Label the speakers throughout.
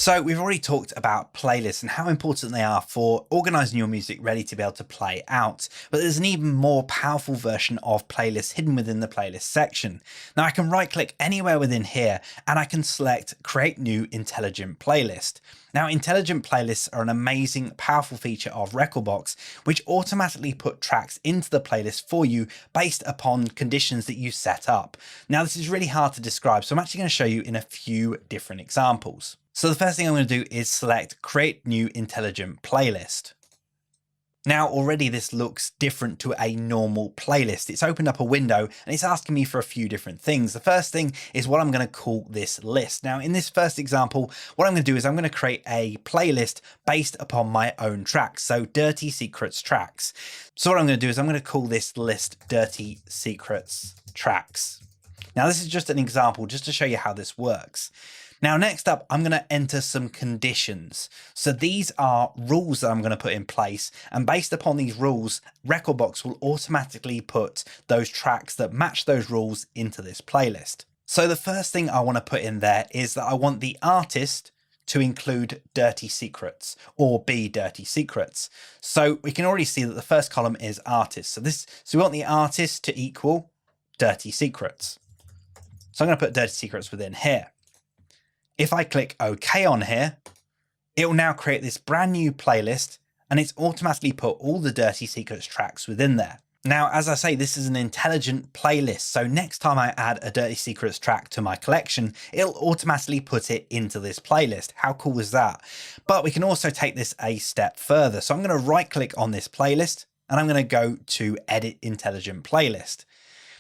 Speaker 1: So we've already talked about playlists and how important they are for organizing your music ready to be able to play out. But there's an even more powerful version of playlists hidden within the playlist section. Now I can right click anywhere within here and I can select create new intelligent playlist. Now intelligent playlists are an amazing, powerful feature of Rekordbox, which automatically put tracks into the playlist for you based upon conditions that you set up. Now this is really hard to describe, so I'm actually going to show you in a few different examples. So the first thing I'm going to do is select create new intelligent playlist. Now already this looks different to a normal playlist. It's opened up a window and it's asking me for a few different things. The first thing is what I'm going to call this list. Now in this first example, what I'm going to do is I'm going to create a playlist based upon my own tracks. So Dirty Secrets tracks. So what I'm going to do is I'm going to call this list Dirty Secrets tracks. Now this is just an example just to show you how this works. Now, next up, I'm going to enter some conditions. So these are rules that I'm going to put in place. And based upon these rules, Rekordbox will automatically put those tracks that match those rules into this playlist. So the first thing I want to put in there is that I want the artist to include Dirty Secrets or be Dirty Secrets. So we can already see that the first column is artist. So we want the artist to equal Dirty Secrets. So I'm going to put Dirty Secrets within here. If I click OK on here, it will now create this brand new playlist and it's automatically put all the Dirty Secrets tracks within there. Now, as I say, this is an intelligent playlist. So next time I add a Dirty Secrets track to my collection, it'll automatically put it into this playlist. How cool is that? But we can also take this a step further. So I'm going to right click on this playlist and I'm going to go to Edit Intelligent Playlist.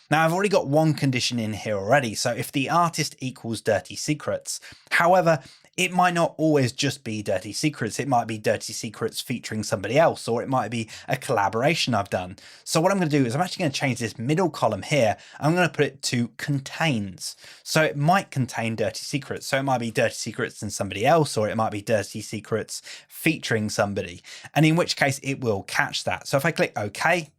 Speaker 1: Now I've already got one condition in here already. So if the artist equals Dirty Secrets, however, it might not always just be Dirty Secrets. It might be Dirty Secrets featuring somebody else, or it might be a collaboration I've done. So what I'm going to do is I'm actually going to change this middle column here. I'm going to put it to contains. So it might contain Dirty Secrets. So it might be Dirty Secrets and somebody else, or it might be Dirty Secrets featuring somebody. And in which case it will catch that. So if I click OK,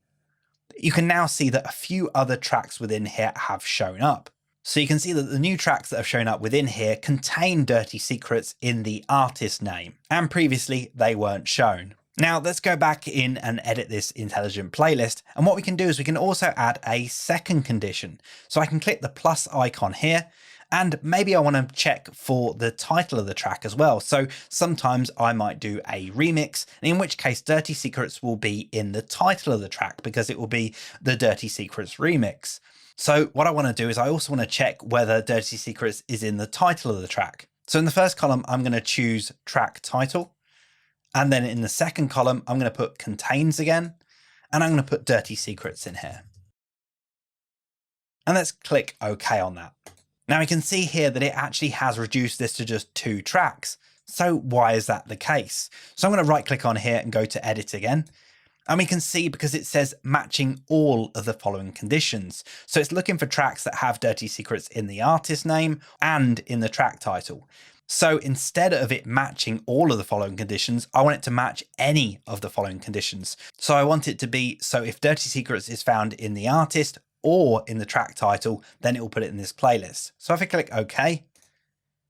Speaker 1: you can now see that a few other tracks within here have shown up. So you can see that the new tracks that have shown up within here contain Dirty Secrets in the artist name, and previously they weren't shown. Now let's go back in and edit this intelligent playlist. And what we can do is we can also add a second condition. So I can click the plus icon here. And maybe I want to check for the title of the track as well. So sometimes I might do a remix, in which case Dirty Secrets will be in the title of the track because it will be the Dirty Secrets remix. So what I want to do is I also want to check whether Dirty Secrets is in the title of the track. So in the first column, I'm going to choose track title. And then in the second column, I'm going to put contains again. And I'm going to put Dirty Secrets in here. And let's click OK on that. Now we can see here that it actually has reduced this to just 2 tracks. So why is that the case? So I'm going to right click on here and go to edit again. And we can see because it says matching all of the following conditions. So it's looking for tracks that have Dirty Secrets in the artist name and in the track title. So instead of it matching all of the following conditions, I want it to match any of the following conditions. So I want it to be, so if Dirty Secrets is found in the artist or in the track title, then it will put it in this playlist. So if I click OK,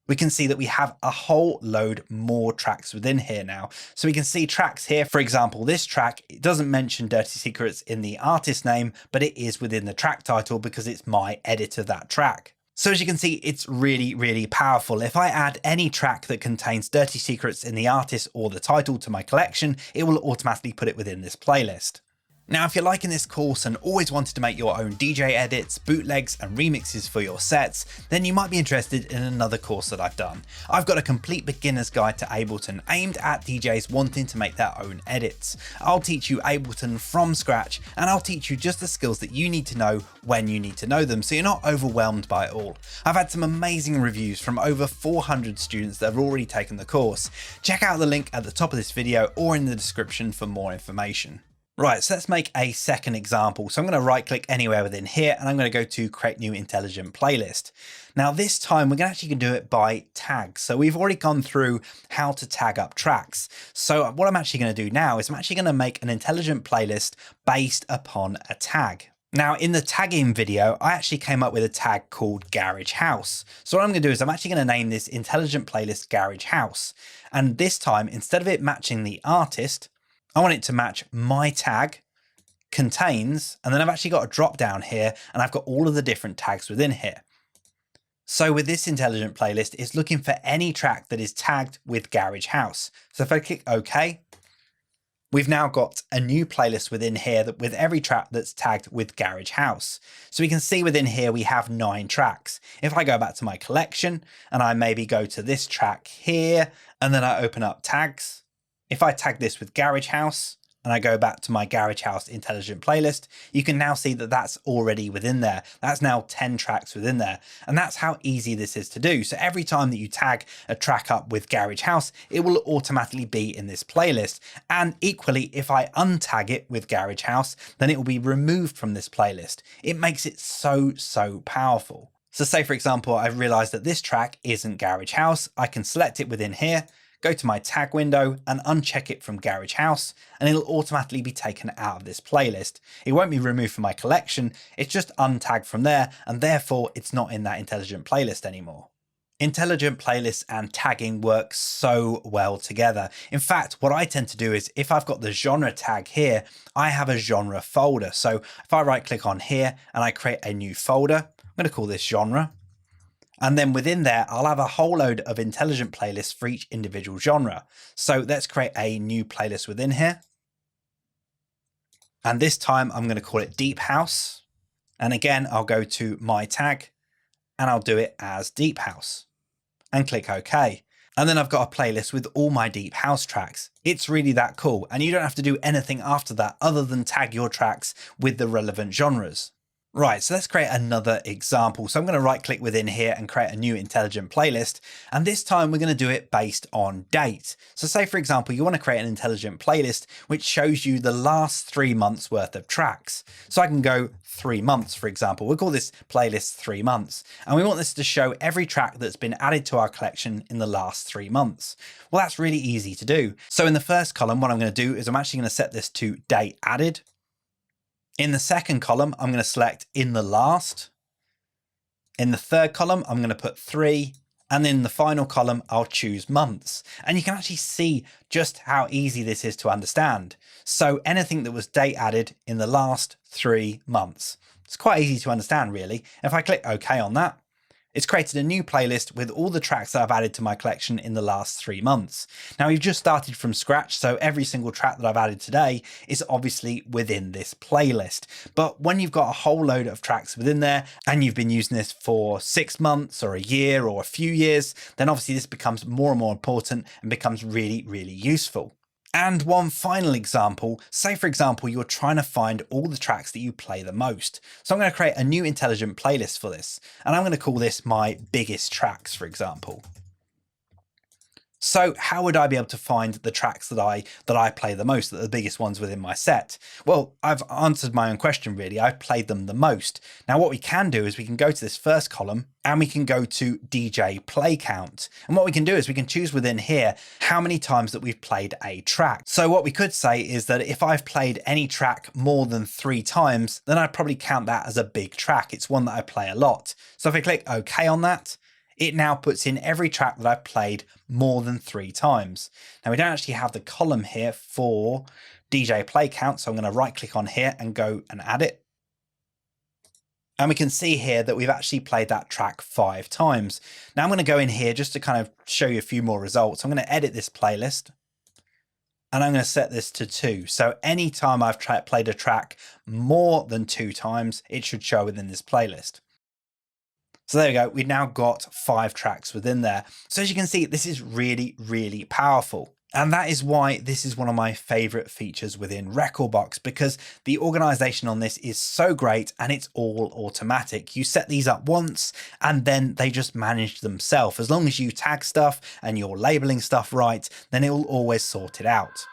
Speaker 1: we can see that we have a whole load more tracks within here now. So we can see tracks here. For example, this track, it doesn't mention Dirty Secrets in the artist name, but it is within the track title because it's my edit of that track. So as you can see, it's really, really powerful. If I add any track that contains Dirty Secrets in the artist or the title to my collection, it will automatically put it within this playlist. Now, if you're liking this course and always wanted to make your own DJ edits, bootlegs and remixes for your sets, then you might be interested in another course that I've done. I've got a complete beginner's guide to Ableton aimed at DJs wanting to make their own edits. I'll teach you Ableton from scratch and I'll teach you just the skills that you need to know when you need to know them so you're not overwhelmed by it all. I've had some amazing reviews from over 400 students that have already taken the course. Check out the link at the top of this video or in the description for more information. Right, so let's make a second example. So I'm going to right click anywhere within here and I'm going to go to create new intelligent playlist. Now this time we're actually going to do it by tags. So we've already gone through how to tag up tracks. So what I'm actually going to do now is I'm actually going to make an intelligent playlist based upon a tag. Now in the tagging video, I actually came up with a tag called Garage House. So what I'm going to do is I'm actually going to name this intelligent playlist Garage House. And this time, instead of it matching the artist, I want it to match my tag contains, and then I've actually got a drop down here and I've got all of the different tags within here. So with this intelligent playlist, it's looking for any track that is tagged with Garage House. So if I click OK, we've now got a new playlist within here that with every track that's tagged with Garage House. So we can see within here we have 9 tracks. If I go back to my collection and I maybe go to this track here and then I open up tags, if I tag this with Garage House and I go back to my Garage House intelligent playlist, you can now see that that's already within there. That's now 10 tracks within there. And that's how easy this is to do. So every time that you tag a track up with Garage House, it will automatically be in this playlist. And equally, if I untag it with Garage House, then it will be removed from this playlist. It makes it so powerful. So say, for example, I've realized that this track isn't Garage House. I can select it within here, go to my tag window and uncheck it from Garage House, and it'll automatically be taken out of this playlist. It won't be removed from my collection, it's just untagged from there, and therefore it's not in that intelligent playlist anymore. Intelligent playlists and tagging work so well together. In fact, what I tend to do is if I've got the genre tag here, I have a genre folder. So if I right click on here and I create a new folder, I'm going to call this genre. And then within there, I'll have a whole load of intelligent playlists for each individual genre. So let's create a new playlist within here. And this time I'm going to call it Deep House. And again, I'll go to my tag and I'll do it as Deep House and click OK. And then I've got a playlist with all my deep house tracks. It's really that cool. And you don't have to do anything after that other than tag your tracks with the relevant genres. Right, so let's create another example. So I'm going to right click within here and create a new intelligent playlist. And this time we're going to do it based on date. So say, for example, you want to create an intelligent playlist which shows you the last 3 months worth of tracks. So I can go 3 months, for example. We'll call this playlist 3 months. And we want this to show every track that's been added to our collection in the last 3 months. Well, that's really easy to do. So in the first column, what I'm going to do is I'm actually going to set this to date added. In the second column, I'm going to select in the last. In the third column, I'm going to put 3. And in the final column, I'll choose months. And you can actually see just how easy this is to understand. So anything that was date added in the last 3 months. It's quite easy to understand, really. If I click OK on that, it's created a new playlist with all the tracks that I've added to my collection in the last 3 months. Now we've just started from scratch, so every single track that I've added today is obviously within this playlist. But when you've got a whole load of tracks within there and you've been using this for 6 months or a year or a few years, then obviously this becomes more and more important and becomes really useful. And one final example, say for example, you're trying to find all the tracks that you play the most. So I'm going to create a new intelligent playlist for this, and I'm going to call this my biggest tracks, for example. So how would I be able to find the tracks that I play the most, the biggest ones within my set? Well, I've answered my own question really. I've played them the most. Now what we can do is we can go to this first column and we can go to DJ play count. And what we can do is we can choose within here how many times that we've played a track. So what we could say is that if I've played any track more than 3 times, then I'd probably count that as a big track. It's one that I play a lot. So if I click OK on that, it now puts in every track that I've played more than 3 times. Now we don't actually have the column here for DJ play count, so I'm going to right click on here and go and add it. And we can see here that we've actually played that track 5 times. Now I'm going to go in here just to kind of show you a few more results. I'm going to edit this playlist and I'm going to set this to 2. So anytime I've played a track more than 2 times, it should show within this playlist. So there we go, we've now got 5 tracks within there. So as you can see, this is really powerful. And that is why this is one of my favorite features within Rekordbox, because the organization on this is so great and it's all automatic. You set these up once and then they just manage themselves. As long as you tag stuff and you're labeling stuff right, then it will always sort it out.